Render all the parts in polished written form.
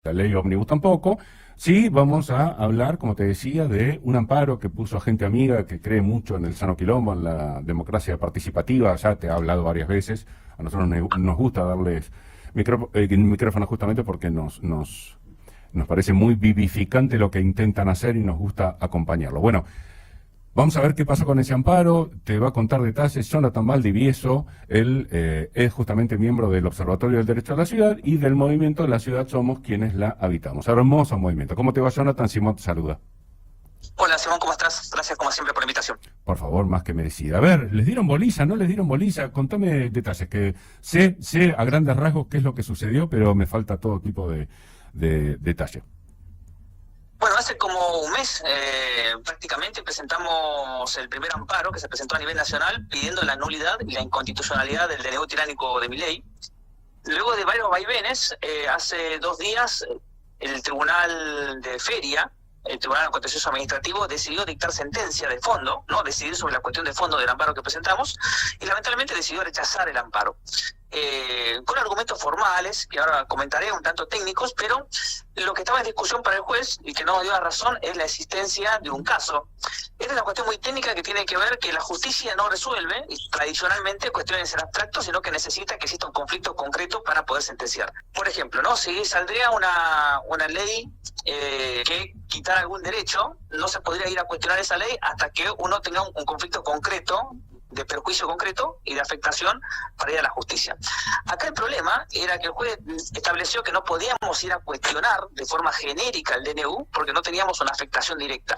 la ley ómnibus tampoco. Sí, vamos a hablar, como te decía, de un amparo que puso gente amiga que cree mucho en el sano quilombo, en la democracia participativa. Ya te he hablado varias veces. A nosotros nos gusta darles micrófono justamente porque nos parece muy vivificante lo que intentan hacer y nos gusta acompañarlo. Bueno, vamos a ver qué pasó con ese amparo. Te va a contar detalles Jonathan Valdivieso. Él es justamente miembro del Observatorio del Derecho a la Ciudad y del movimiento La Ciudad Somos quienes la habitamos. Hermoso movimiento. ¿Cómo te va, Jonathan? Simón te saluda. Hola Simón, ¿cómo estás? Gracias como siempre por la invitación. Por favor, más que merecida. A ver, ¿les dieron boliza? ¿No les dieron boliza? Contame detalles, que sé a grandes rasgos qué es lo que sucedió, pero me falta todo tipo de detalle. Bueno, hace como un mes prácticamente presentamos el primer amparo que se presentó a nivel nacional pidiendo la nulidad y la inconstitucionalidad del DNU tiránico de Milei. Luego de varios vaivenes, hace 2 días el Tribunal de Feria, el Tribunal Contencioso Administrativo, decidió dictar sentencia de fondo, no decidir sobre la cuestión de fondo del amparo que presentamos, y lamentablemente decidió rechazar el amparo. Con argumentos formales, que ahora comentaré, un tanto técnicos, pero lo que estaba en discusión para el juez, y que no nos dio la razón, es la existencia de un caso. Esta es una cuestión muy técnica que tiene que ver que la justicia no resuelve, tradicionalmente, cuestiones en abstracto, sino que necesita que exista un conflicto concreto para poder sentenciar. Por ejemplo, ¿no? Si saldría una ley que quitara algún derecho, no se podría ir a cuestionar esa ley hasta que uno tenga un conflicto concreto, de perjuicio concreto y de afectación para ir a la justicia. Acá el problema era que el juez estableció que no podíamos ir a cuestionar de forma genérica el DNU porque no teníamos una afectación directa.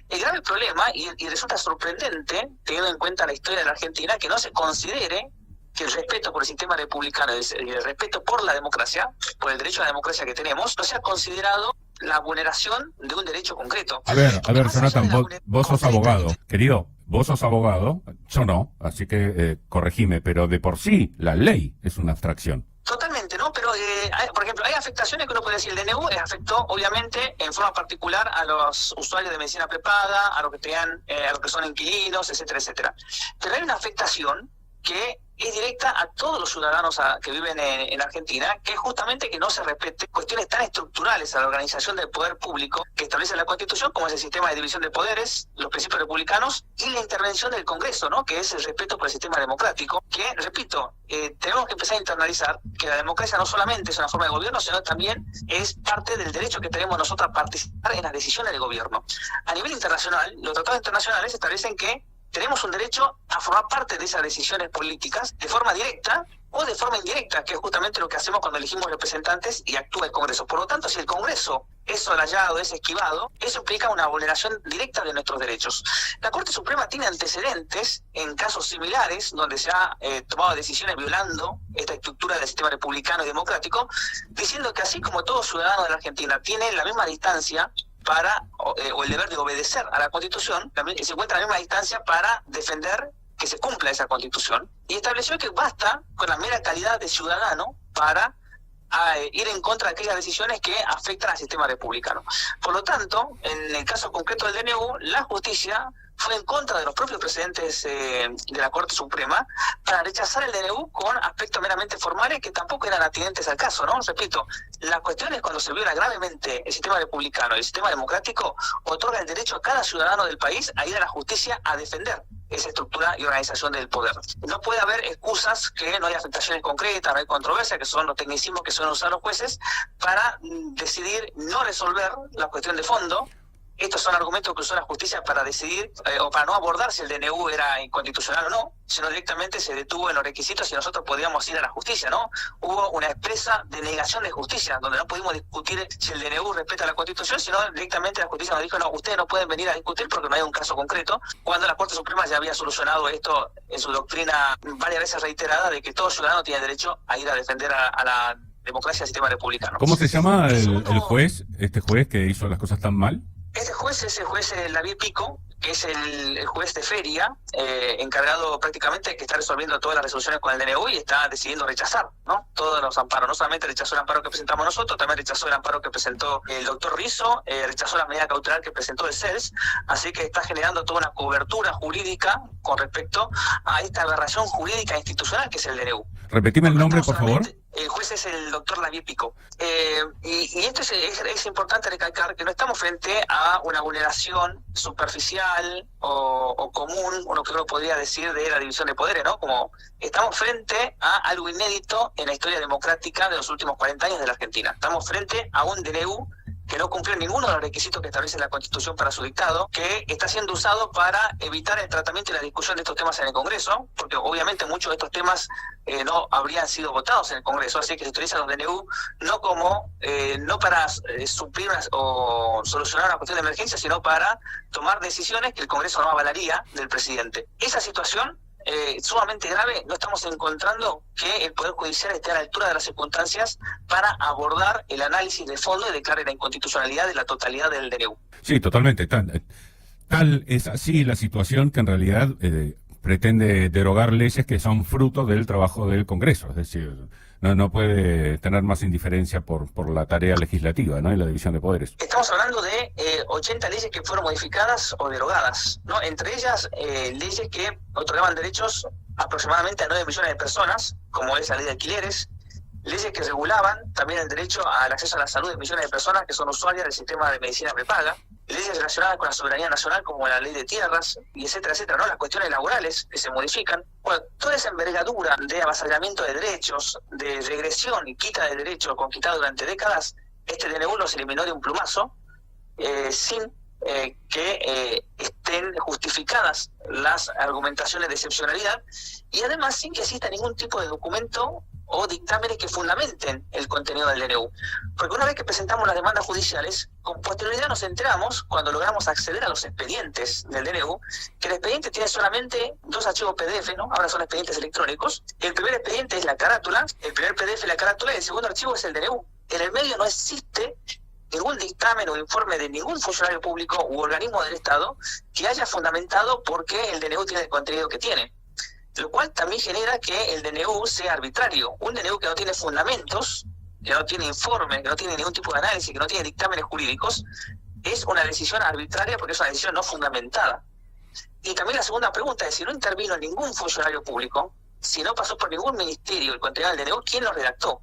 El grave problema, y resulta sorprendente, teniendo en cuenta la historia de la Argentina, que no se considere que el respeto por el sistema republicano y el respeto por la democracia, por el derecho a la democracia que tenemos, no sea considerado la vulneración de un derecho concreto. A ver, Jonathan, vos sos abogado, querido. Vos sos abogado, yo no, así que corregime, pero de por sí la ley es una abstracción. Totalmente, ¿no? Pero, por ejemplo, hay afectaciones que uno puede decir, el DNU afectó, obviamente, en forma particular a los usuarios de medicina prepaga, a los que son inquilinos, etcétera, etcétera. Pero hay una afectación que es directa a todos los ciudadanos que viven en Argentina, que es justamente que no se respete cuestiones tan estructurales a la organización del poder público que establece la Constitución, como es el sistema de división de poderes, los principios republicanos y la intervención del Congreso, ¿no? Que es el respeto por el sistema democrático, que, repito, tenemos que empezar a internalizar que la democracia no solamente es una forma de gobierno, sino también es parte del derecho que tenemos nosotros a participar en las decisiones del gobierno. A nivel internacional, los tratados internacionales establecen que tenemos un derecho a formar parte de esas decisiones políticas de forma directa o de forma indirecta, que es justamente lo que hacemos cuando elegimos representantes y actúa el Congreso. Por lo tanto, si el Congreso es solayado, es esquivado, eso implica una vulneración directa de nuestros derechos. La Corte Suprema tiene antecedentes en casos similares, donde se ha tomado decisiones violando esta estructura del sistema republicano y democrático, diciendo que así como todo ciudadano de la Argentina tiene la misma distancia o el deber de obedecer a la Constitución, también se encuentra a la misma distancia para defender que se cumpla esa Constitución, y estableció que basta con la mera calidad de ciudadano para ir en contra de aquellas decisiones que afectan al sistema republicano. Por lo tanto, en el caso concreto del DNU, la justicia fue en contra de los propios precedentes de la Corte Suprema para rechazar el DNU con aspectos meramente formales que tampoco eran atinentes al caso, ¿no? Repito, la cuestión es cuando se viola gravemente el sistema republicano y el sistema democrático, otorga el derecho a cada ciudadano del país a ir a la justicia a defender esa estructura y organización del poder. No puede haber excusas que no hay afectaciones concretas, no hay controversia, que son los tecnicismos que suelen usar los jueces para decidir no resolver la cuestión de fondo. Estos son argumentos que usó la justicia para decidir o para no abordar si el DNU era inconstitucional o no, sino directamente se detuvo en los requisitos y nosotros podíamos ir a la justicia, ¿no? Hubo una expresa denegación de justicia, donde no pudimos discutir si el DNU respeta la Constitución, sino directamente la justicia nos dijo, no, ustedes no pueden venir a discutir porque no hay un caso concreto, cuando la Corte Suprema ya había solucionado esto en su doctrina varias veces reiterada de que todo ciudadano tiene derecho a ir a defender a la democracia y al sistema republicano. ¿Cómo se llama el juez, este juez que hizo las cosas tan mal? Este juez es el juez David Pico, que es el juez de Feria, encargado prácticamente que está resolviendo todas las resoluciones con el DNU y está decidiendo rechazar, ¿no? Todos los amparos. No solamente rechazó el amparo que presentamos nosotros, también rechazó el amparo que presentó el doctor Rizzo, rechazó la medida cautelar que presentó el CELS, así que está generando toda una cobertura jurídica con respecto a esta aberración jurídica institucional que es el DNU. Repetime el nombre, por favor. El juez es el doctor Lavie Pico. Y esto es importante recalcar que no estamos frente a una vulneración superficial o común, uno que uno podría decir, de la división de poderes, ¿no? Como estamos frente a algo inédito en la historia democrática de los últimos 40 años de la Argentina. Estamos frente a un DNU que no cumplió ninguno de los requisitos que establece la Constitución para su dictado, que está siendo usado para evitar el tratamiento y la discusión de estos temas en el Congreso, porque obviamente muchos de estos temas no habrían sido votados en el Congreso, así que se utilizan los DNU no para suplir o solucionar una cuestión de emergencia, sino para tomar decisiones que el Congreso no avalaría del presidente. Esa situación sumamente grave, no estamos encontrando que el Poder Judicial esté a la altura de las circunstancias para abordar el análisis de fondo y declarar la inconstitucionalidad de la totalidad del DNU. Sí, totalmente. Tal es así la situación que en realidad pretende derogar leyes que son fruto del trabajo del Congreso. Es decir, no puede tener más indiferencia por la tarea legislativa, ¿no? Y la división de poderes. Estamos hablando de 80 leyes que fueron modificadas o derogadas, ¿no? Entre ellas, leyes que otorgaban derechos aproximadamente a 9 millones de personas, como es la ley de alquileres, leyes que regulaban también el derecho al acceso a la salud de millones de personas que son usuarias del sistema de medicina prepaga, leyes relacionadas con la soberanía nacional como la ley de tierras, y etcétera, etcétera, ¿no? Las cuestiones laborales que se modifican. Bueno, toda esa envergadura de avasallamiento de derechos, de regresión y quita de derechos conquistados durante décadas, este DNU los eliminó de un plumazo, sin que estén justificadas las argumentaciones de excepcionalidad, y además sin que exista ningún tipo de documento o dictámenes que fundamenten el contenido del DNU. Porque una vez que presentamos las demandas judiciales, con posterioridad nos enteramos, cuando logramos acceder a los expedientes del DNU, que el expediente tiene solamente 2 archivos PDF, ¿no? Ahora son expedientes electrónicos. El primer expediente es la carátula, el primer PDF es la carátula, y el segundo archivo es el DNU. En el medio no existe ningún dictamen o informe de ningún funcionario público u organismo del Estado que haya fundamentado por qué el DNU tiene el contenido que tiene. Lo cual también genera que el DNU sea arbitrario. Un DNU que no tiene fundamentos, que no tiene informes, que no tiene ningún tipo de análisis, que no tiene dictámenes jurídicos, es una decisión arbitraria porque es una decisión no fundamentada. Y también la segunda pregunta es, si no intervino ningún funcionario público, si no pasó por ningún ministerio el contenido del DNU, ¿quién lo redactó?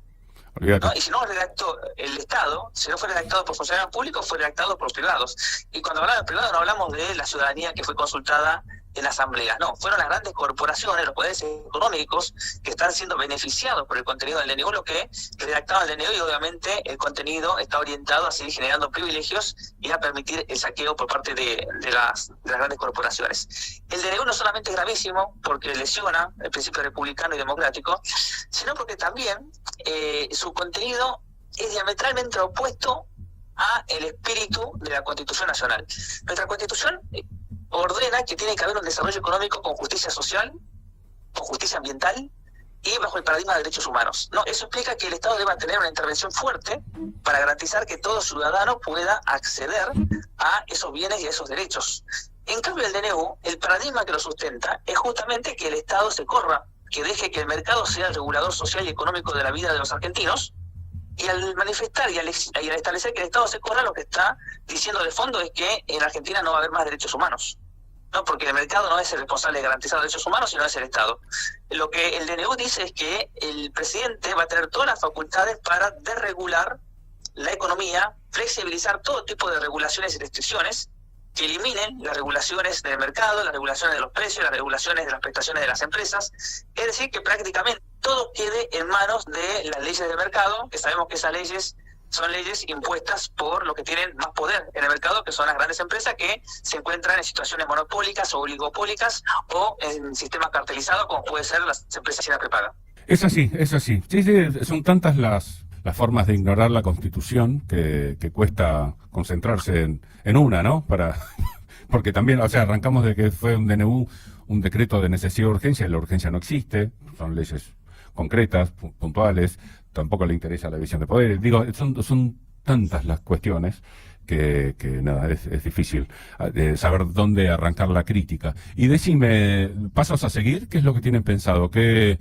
¿No? Y si no lo redactó el Estado, si no fue redactado por funcionarios públicos, fue redactado por privados. Y cuando hablamos de privados no hablamos de la ciudadanía que fue consultada en asambleas, no, fueron las grandes corporaciones, los poderes económicos que están siendo beneficiados por el contenido del DNU, lo que redactaban el DNU, y obviamente el contenido está orientado a seguir generando privilegios y a permitir el saqueo por parte de las grandes corporaciones. El DNU no solamente es gravísimo porque lesiona el principio republicano y democrático, sino porque también su contenido es diametralmente opuesto a el espíritu de la Constitución Nacional. Nuestra Constitución ordena que tiene que haber un desarrollo económico con justicia social, con justicia ambiental y bajo el paradigma de derechos humanos. No, eso implica que el Estado deba tener una intervención fuerte para garantizar que todo ciudadano pueda acceder a esos bienes y a esos derechos. En cambio, el DNU, el paradigma que lo sustenta es justamente que el Estado se corra, que deje que el mercado sea el regulador social y económico de la vida de los argentinos, y al manifestar y al establecer que el Estado se corra, lo que está diciendo de fondo es que en Argentina no va a haber más derechos humanos. No, porque el mercado no es el responsable de garantizar los derechos humanos, sino es el Estado. Lo que el DNU dice es que el presidente va a tener todas las facultades para desregular la economía, flexibilizar todo tipo de regulaciones y restricciones que eliminen las regulaciones del mercado, las regulaciones de los precios, las regulaciones de las prestaciones de las empresas. Es decir, que prácticamente todo quede en manos de las leyes del mercado, que sabemos que esas leyes son leyes impuestas por los que tienen más poder en el mercado, que son las grandes empresas que se encuentran en situaciones monopólicas o oligopólicas o en sistemas cartelizados, como puede ser las empresas de prepaga. Es así, es así. Sí, son tantas las formas de ignorar la Constitución que cuesta concentrarse en una, ¿no? Porque también, o sea, arrancamos de que fue un DNU, un decreto de necesidad de urgencia, y la urgencia no existe, son leyes concretas, puntuales, tampoco le interesa la división de poderes. Digo, son tantas las cuestiones que nada, es difícil saber dónde arrancar la crítica. Y decime, pasos a seguir, ¿qué es lo que tienen pensado? ¿Qué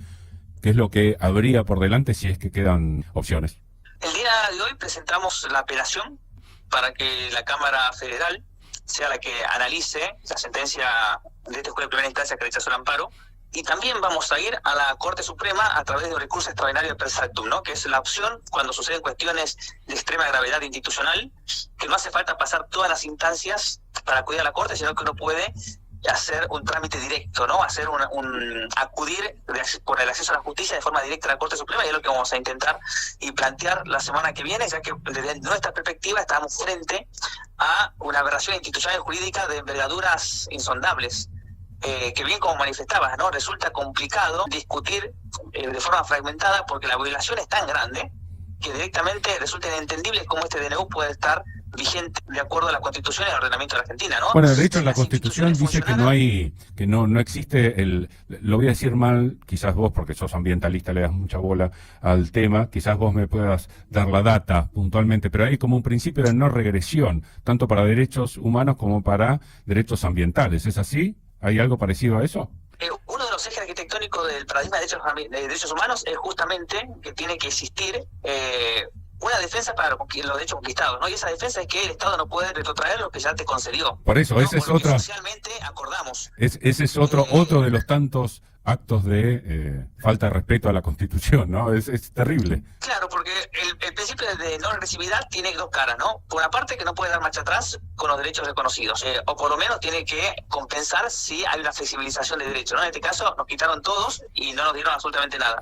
es lo que habría por delante si es que quedan opciones? El día de hoy presentamos la apelación para que la Cámara Federal sea la que analice la sentencia de este juez de primera instancia que rechazó el amparo y también vamos a ir a la Corte Suprema a través de un recurso extraordinario per saltum, ¿no? Que es la opción cuando suceden cuestiones de extrema gravedad institucional, que no hace falta pasar todas las instancias para acudir a la Corte, sino que uno puede hacer un trámite directo, ¿no? Acudir por el acceso a la justicia de forma directa a la Corte Suprema, y es lo que vamos a intentar y plantear la semana que viene, ya que desde nuestra perspectiva estamos frente a una aberración institucional y jurídica de envergaduras insondables. Que bien como manifestabas, ¿no? Resulta complicado discutir de forma fragmentada porque la violación es tan grande que directamente resulta inentendible cómo este DNU puede estar vigente de acuerdo a la Constitución y al ordenamiento de la Argentina, ¿no? Bueno, de hecho, la Constitución dice que no existe lo voy a decir mal, quizás vos, porque sos ambientalista, le das mucha bola al tema, quizás vos me puedas dar la data puntualmente, pero hay como un principio de no regresión, tanto para derechos humanos como para derechos ambientales, ¿es así? ¿Hay algo parecido a eso? Uno de los ejes arquitectónicos del paradigma de derechos humanos es justamente que tiene que existir una defensa para los derechos conquistados, ¿no? Y esa defensa es que el Estado no puede retrotraer lo que ya te concedió. Por eso, ¿no? ese es otra. Socialmente acordamos. Ese es otro de los tantos actos de falta de respeto a la Constitución, ¿no? Es terrible. Claro, porque el principio de no regresividad tiene dos caras, ¿no? Por una parte, que no puede dar marcha atrás con los derechos reconocidos, o por lo menos tiene que compensar si hay una flexibilización de derechos, ¿no? En este caso nos quitaron todos y no nos dieron absolutamente nada.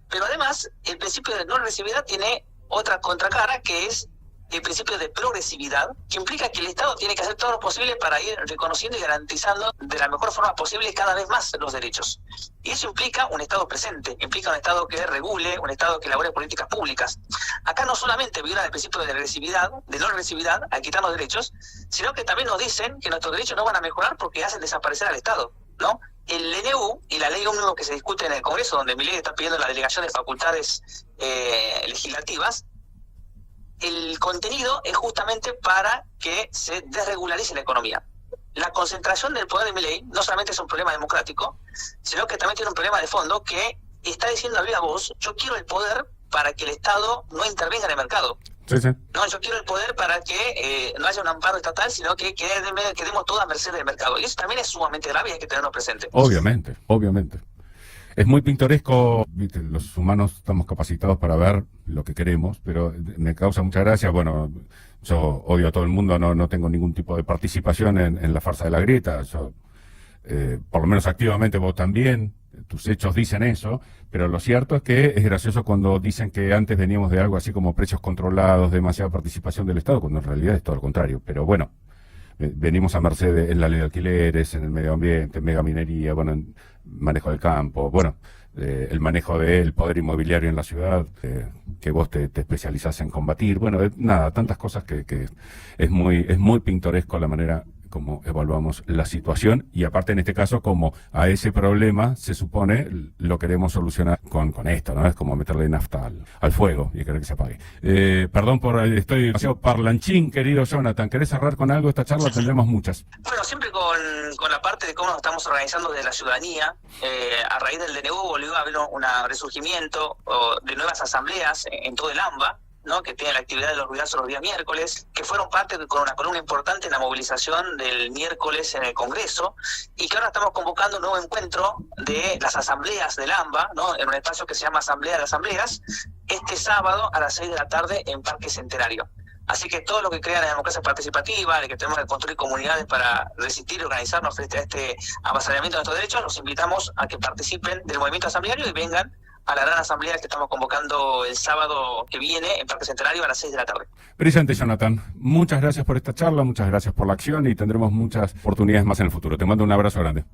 Pero además, el principio de no regresividad tiene otra contracara, que es el principio de progresividad, que implica que el Estado tiene que hacer todo lo posible para ir reconociendo y garantizando de la mejor forma posible cada vez más los derechos. Y eso implica un Estado presente, implica un Estado que regule, un Estado que elabore políticas públicas. Acá no solamente violan el principio de no regresividad, al quitarnos derechos, sino que también nos dicen que nuestros derechos no van a mejorar porque hacen desaparecer al Estado, ¿no? El DNU y la ley ómnibus que se discute en el Congreso, donde Milei está pidiendo la delegación de facultades legislativas, el contenido es justamente para que se desregularice la economía. La concentración del poder de Milei no solamente es un problema democrático, sino que también tiene un problema de fondo que está diciendo a viva voz: yo quiero el poder para que el Estado no intervenga en el mercado. Sí. No, yo quiero el poder para que no haya un amparo estatal, sino que quedemos todos a merced del mercado. Y eso también es sumamente grave y hay que tenerlo presente. Obviamente. Es muy pintoresco, ¿viste? Los humanos estamos capacitados para ver lo que queremos, pero me causa mucha gracia. Bueno, yo odio a todo el mundo, no tengo ningún tipo de participación en la farsa de la grieta. Yo, por lo menos activamente, vos también, tus hechos dicen eso, pero lo cierto es que es gracioso cuando dicen que antes veníamos de algo así como precios controlados, demasiada participación del Estado, cuando en realidad es todo lo contrario. Pero bueno, venimos a merced en la ley de alquileres, en el medio ambiente, en megaminería, bueno, en manejo del campo, bueno, el manejo del poder inmobiliario en la ciudad, que vos te especializás en combatir, bueno, nada, tantas cosas que es muy pintoresco la manera como evaluamos la situación, y aparte en este caso como a ese problema se supone lo queremos solucionar con esto, ¿no? Es como meterle nafta al fuego y querer que se apague. Perdón estoy demasiado parlanchín, querido Jonathan. ¿Querés cerrar con algo esta charla? Tendremos muchas. Bueno, siempre con la parte de cómo nos estamos organizando desde la ciudadanía. A raíz del DNU volvió a haber un resurgimiento de nuevas asambleas en todo el AMBA, ¿no? Que tiene la actividad de los ruidazos los días miércoles, que fueron parte con una columna importante en la movilización del miércoles en el Congreso, y que ahora estamos convocando un nuevo encuentro de las asambleas del AMBA, ¿no? En un espacio que se llama Asamblea de Asambleas, este sábado a las 6 de la tarde en Parque Centenario. Así que todo lo que crea la democracia participativa, de que tenemos que construir comunidades para resistir y organizarnos frente a este avasallamiento de nuestros derechos, los invitamos a que participen del movimiento asambleario y vengan a la gran asamblea que estamos convocando el sábado que viene en Parque Centenario a las 6 de la tarde. Brillante, Jonathan. Muchas gracias por esta charla, muchas gracias por la acción y tendremos muchas oportunidades más en el futuro. Te mando un abrazo grande.